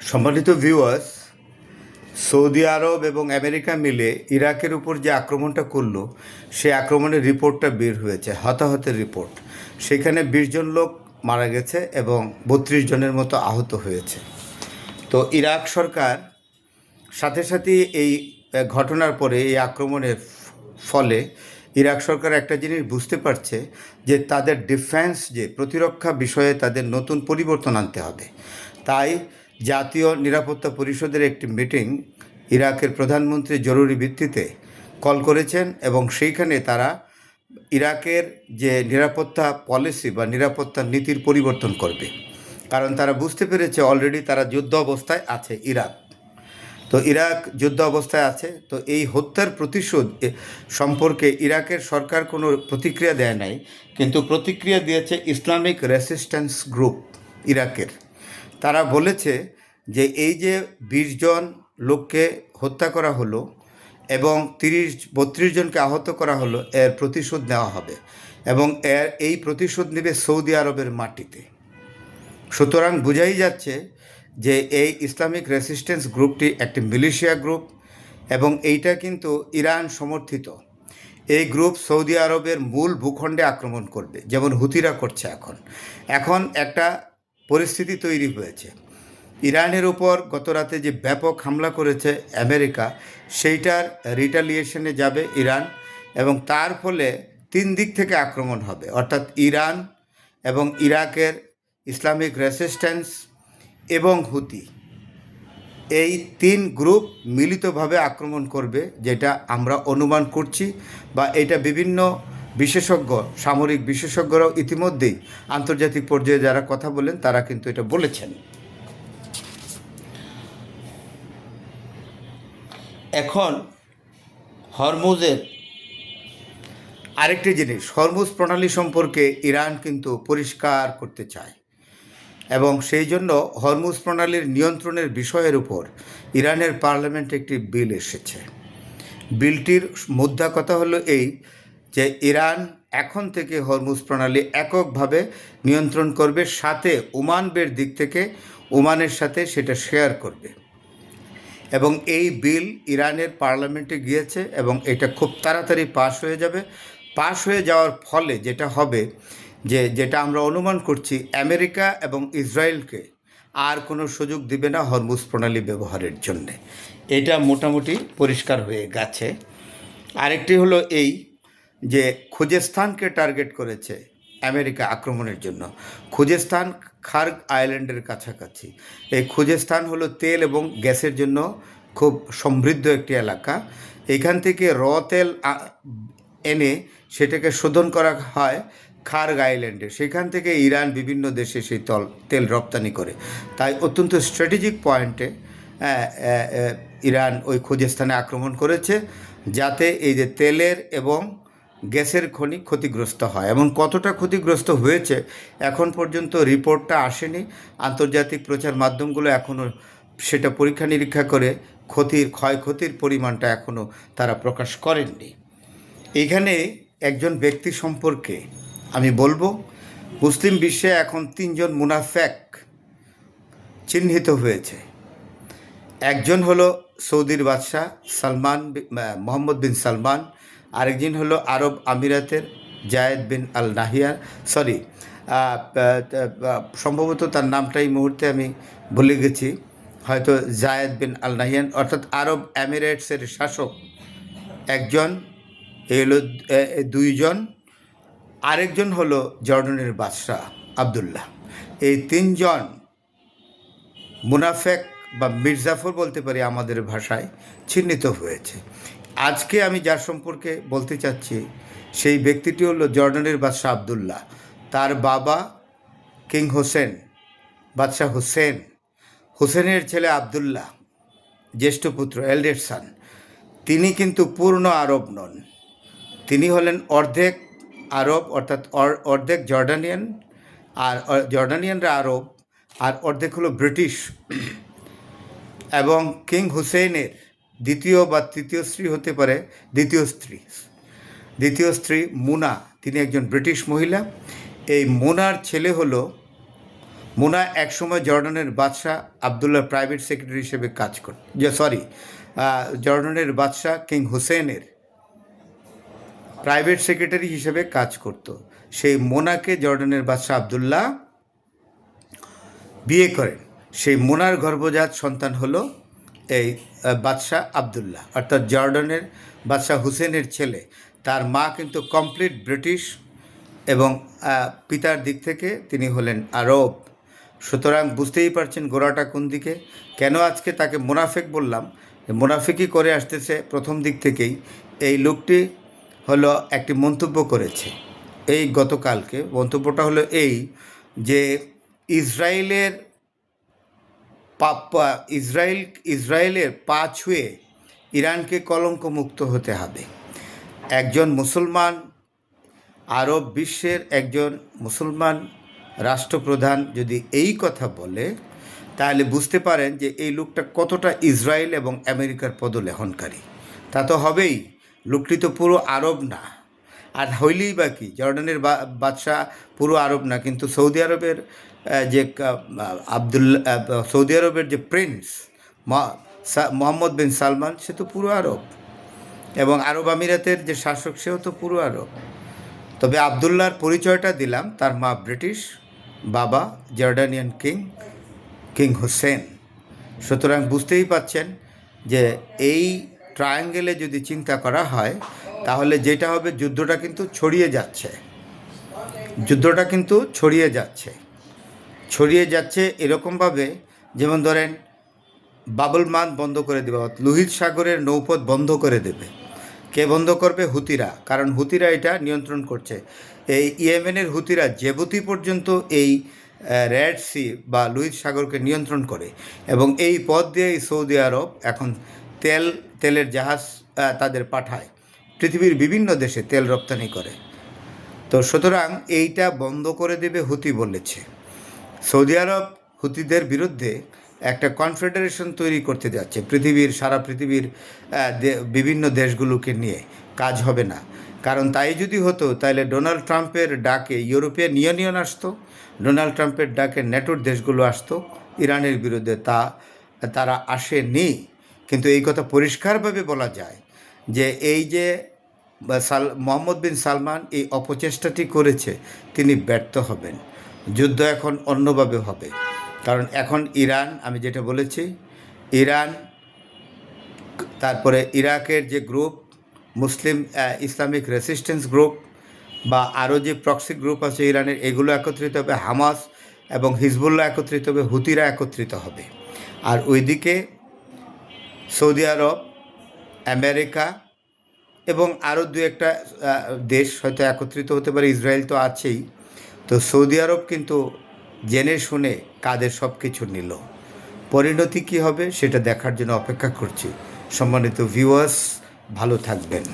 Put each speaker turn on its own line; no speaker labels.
সম্মানিত viewers, Saudi আরব এবং America মিলে ইরাকের উপর যে আক্রমণটা করলো, সেই আক্রমণের রিপোর্টটা বের হয়েছে, হতাহতের রিপোর্ট। সেখানে 20 জন লোক মারা গেছে এবং 32 জনের মতো আহত হয়েছে। তো ইরাক সরকার সাথে সাথে এই ঘটনার পরে, এই আক্রমণের ফলে ইরাক সরকার একটা জিনিস বুঝতে পারছে যে তাদের ডিফেন্স, যে প্রতিরক্ষা বিষয়ে তাদের নতুন পরিবর্তন আনতে হবে। তাই জাতীয় নিরাপত্তা পরিষদের একটি মিটিং ইরাকের প্রধানমন্ত্রী জরুরি ভিত্তিতে কল করেছেন এবং সেইখানে তারা ইরাকের যে নিরাপত্তা পলিসি বা নিরাপত্তা নীতির পরিবর্তন করবে। কারণ তারা বুঝতে পেরেছে অলরেডি তারা যুদ্ধ অবস্থায় আছে ইরাক। তো ইরাক যুদ্ধ অবস্থায় আছে, তো এই হত্যার প্রতিশোধ সম্পর্কে ইরাকের সরকার কোনো প্রতিক্রিয়া দেয় নাই, কিন্তু প্রতিক্রিয়া দিয়েছে ইসলামিক রেসিস্ট্যান্স গ্রুপ ইরাকের। তারা বলেছে যে এই যে 20 জন লোককে হত্যা করা হলো এবং 32 জনকে আহত করা হলো, এর প্রতিশোধ নেওয়া হবে এবং এই প্রতিশোধ নেবে সৌদি আরবের মাটিতে। সুতরাং বোঝাই যাচ্ছে যে এই ইসলামিক রেসিস্ট্যান্স গ্রুপটি একটি মিলিশিয়া গ্রুপ এবং এইটা কিন্তু ইরান সমর্থিত। এই গ্রুপ সৌদি আরবের মূল ভূখণ্ডে আক্রমণ করবে, যেমন হুতিরা করছে। এখন একটা পরিস্থিতি তৈরি হয়েছে। ইরানের উপর গতরাতে যে ব্যাপক হামলা করেছে আমেরিকা, সেইটার রিটালিয়েশনে যাবে ইরান এবং তার ফলে 3 দিক থেকে আক্রমণ হবে, অর্থাৎ ইরান এবং ইরাকের ইসলামিক রেসিস্ট্যান্স এবং হুতি, এই 3 গ্রুপ মিলিতভাবে আক্রমণ করবে, যেটা আমরা অনুমান করছি। বা এটা বিভিন্ন বিশেষজ্ঞ, সামরিক বিশেষজ্ঞরাও ইতিমধ্যেই আন্তর্জাতিক পর্যায়ে যারা কথা বলেন তারা কিন্তু এটা বলেছেন। এখন হরমুজের আরেকটি জিনিস, হরমুজ প্রণালী সম্পর্কে ইরান কিন্তু পরিষ্কার করতে চায় এবং সেই জন্য হরমুজ প্রণালীর নিয়ন্ত্রণের বিষয়ের উপর ইরানের পার্লামেন্টে একটি বিল এসেছে। বিলটির মুদ্রা কথা হলো এই যে ইরান এখন থেকে হরমুজ প্রণালী এককভাবে নিয়ন্ত্রণ করবে, সাথে ওমানের দিক থেকে ওমানের সাথে সেটা শেয়ার করবে। এবং এই বিল ইরানের পার্লামেন্টে গিয়েছে এবং এটা খুব তাড়াতাড়ি পাশ হয়ে যাবে। পাশ হয়ে যাওয়ার ফলে যেটা হবে, যেটা আমরা অনুমান করছি, আমেরিকা এবং ইসরায়েলকে আর কোনো সুযোগ দিবে না হরমুজ প্রণালী ব্যবহারের জন্যে। এটা মোটামুটি পরিষ্কার হয়ে গেছে। আরেকটি হলো এই যে খুজেস্তানকে টার্গেট করেছে আমেরিকা আক্রমণের জন্য। খুজেস্তান খার্গ আইল্যান্ডের কাছাকাছি। এই খুজেস্তান হলো তেল এবং গ্যাসের জন্য খুব সমৃদ্ধ একটি এলাকা। এখান থেকে তেল এনে সেটাকে শোধন করা হয় খার্গ আইল্যান্ডে। সেখান থেকে ইরান বিভিন্ন দেশে সেই তেল রপ্তানি করে। তাই অত্যন্ত স্ট্র্যাটেজিক পয়েন্টে ইরান ওই খুজেস্তানে আক্রমণ করেছে, যাতে এই যে তেলের এবং গ্যাসের খনি ক্ষতিগ্রস্ত হয়। এবং কতটা ক্ষতিগ্রস্ত হয়েছে এখন পর্যন্ত রিপোর্টটা আসেনি। আন্তর্জাতিক প্রচার মাধ্যমগুলো এখনও সেটা পরীক্ষা নিরীক্ষা করে ক্ষয়ক্ষতির পরিমাণটা এখনও তারা প্রকাশ করেননি। এখানে একজন ব্যক্তি সম্পর্কে আমি বলবো, মুসলিম বিশ্বে এখন 3 জন মুনাফেক চিহ্নিত হয়েছে। একজন হলো সৌদির বাদশাহ মোহাম্মদ বিন সালমান, আরেকজন হলো আরব আমিরাতের জায়েদ বিন আল নাহিয়ান, সম্ভবত তার নামটা এই মুহূর্তে আমি ভুলে গেছি, হয়তো জায়েদ বিন আল নাহিয়ান, অর্থাৎ আরব এমিরেটসের শাসক একজন, এই হলো 2 জন। আরেকজন হলো জর্ডানের বাদশাহ আবদুল্লাহ। এই 3 জন মুনাফেক বা মির্জাফর বলতে পারি আমাদের ভাষায়, চিহ্নিত হয়েছে। আজকে আমি যার সম্পর্কে বলতে চাচ্ছি সেই ব্যক্তিটি হলো জর্ডানের বাদশাহ আবদুল্লাহ। তার বাবা কিং হোসেন, বাদশাহ হোসেনের ছেলে আবদুল্লাহ, জ্যেষ্ঠ পুত্র, এল্ডেস্ট সান। তিনি কিন্তু পূর্ণ আরব নন, তিনি হলেন অর্ধেক আরব, অর্থাৎ অর্ধেক জর্ডানিয়ান, আর জর্ডানিয়ানরা আরব, আর অর্ধেক হলো ব্রিটিশ। এবং কিং হুসেনের দ্বিতীয় বা তৃতীয় স্ত্রী হতে পারে, দ্বিতীয় স্ত্রী মুনা, তিনি একজন ব্রিটিশ মহিলা। এই মুনার ছেলে হলো মোনা একসময় জর্ডানের বাদশাহ আবদুল্লাহ প্রাইভেট সেক্রেটারি হিসেবে কাজ করত, জর্ডানের বাদশাহ কিং হুসেনের প্রাইভেট সেক্রেটারি হিসেবে কাজ করত। সেই মোনাকে জর্ডানের বাদশাহ আবদুল্লাহ বিয়ে করেন। সেই মোনার গর্ভজাত সন্তান হলো এই বাদশাহ আবদুল্লাহ, অর্থাৎ জর্ডানের বাদশাহ হুসেনের ছেলে। তার মা কিন্তু কমপ্লিট ব্রিটিশ এবং পিতার দিক থেকে তিনি হলেন আরব। সুতরাং বুঝতেই পারছেন গোড়াটা কোন দিকে। কেন আজকে তাকে মোনাফেক বললাম, মোনাফেকই করে আসতেছে প্রথম দিক থেকেই। এই লোকটি হলো একটি মন্তব্য করেছে এই গতকালকে। মন্তব্যটা হলো এই যে ইসরায়েলের পা ছুঁয়ে ইরানকে কলঙ্কমুক্ত হতে হবে। একজন মুসলমান, আরব বিশ্বের একজন মুসলমান রাষ্ট্রপ্রধান যদি এই কথা বলে, তাহলে বুঝতে পারেন যে এই লোকটা কতটা ইসরায়েল এবং আমেরিকার পদলেহনকারী। তা তো হবেই, লোকটি তো পুরো আরব না। আর হইলেই বা কি, জর্ডানের বাদশাহ পুরো আরব না, কিন্তু সৌদি আরবের যে সৌদি আরবের যে প্রিন্স মোহাম্মদ বিন সালমান, সে তো পুরো আরব। এবং আরব আমিরাতের যে শাসক, সেও তো পুরো আরব। তবে আবদুল্লাহর পরিচয়টা দিলাম, তার মা ব্রিটিশ, বাবা জর্ডানিয়ান কিং হুসেন। সুতরাং বুঝতেই পাচ্ছেন যে এই ট্রায়াঙ্গেলে যদি চিন্তা করা হয়, তাহলে যেটা হবে, যুদ্ধটা কিন্তু ছড়িয়ে যাচ্ছে এরকমভাবে, যেমন ধরেন বাবুল মান বন্ধ করে দেবে, লোহিত সাগরের নৌপথ বন্ধ করে দেবে। কে বন্ধ করবে? হুতিরা। কারণ হুতিরা এটা নিয়ন্ত্রণ করছে। এই ইয়েমেনের হুতিরা জেবুতি পর্যন্ত এই রেড সি বা লোহিত সাগরকে নিয়ন্ত্রণ করে, এবং এই পথ দিয়ে সৌদি আরব এখন তেলের জাহাজ তাদের পাঠায়, পৃথিবীর বিভিন্ন দেশে তেল রপ্তানি করে। তো সুতরাং এইটা বন্ধ করে দেবে হুতি বলেছে। সৌদি আরব হুতিদের বিরুদ্ধে একটা কনফেডারেশন তৈরি করতে যাচ্ছে সারা পৃথিবীর বিভিন্ন দেশগুলোকে নিয়ে। কাজ হবে না, কারণ তাই যদি হতো তাহলে ডোনাল্ড ট্রাম্পের ডাকে ইউরোপিয়ান ইউনিয়ন আসতো, ডোনাল্ড ট্রাম্পের ডাকে ন্যাটোর দেশগুলো আসতো ইরানের বিরুদ্ধে। তারা আসেনি। কিন্তু এই কথা পরিষ্কারভাবে বলা যায় যে এই যে মোহাম্মদ বিন সালমান এই অপচেষ্টাটি করেছে, তিনি ব্যর্থ হবেন। যুদ্ধ এখন অন্যভাবে হবে, কারণ এখন ইরান, আমি যেটা বলেছি, ইরান, তারপরে ইরাকের যে গ্রুপ মুসলিম ইসলামিক রেসিস্ট্যান্স গ্রুপ বা আরও যে প্রক্সি গ্রুপ আছে ইরানের, এগুলো একত্রিত হবে, হামাস এবং হিজবুল্লাহ একত্রিত হবে, হুতিরা একত্রিত হবে। আর ওইদিকে সৌদি আরব, আমেরিকা এবং আরও দু একটা দেশ হয়তো একত্রিত হতে পারে, ইসরায়েল তো আছেই। তো সৌদি আরব কিন্তু জেনে শুনে কাদের সব কিছু নিল। পরিণতি কী হবে সেটা দেখার জন্য অপেক্ষা করছি। সম্মানিত ভিউয়ার্স, ভালো থাকবেন।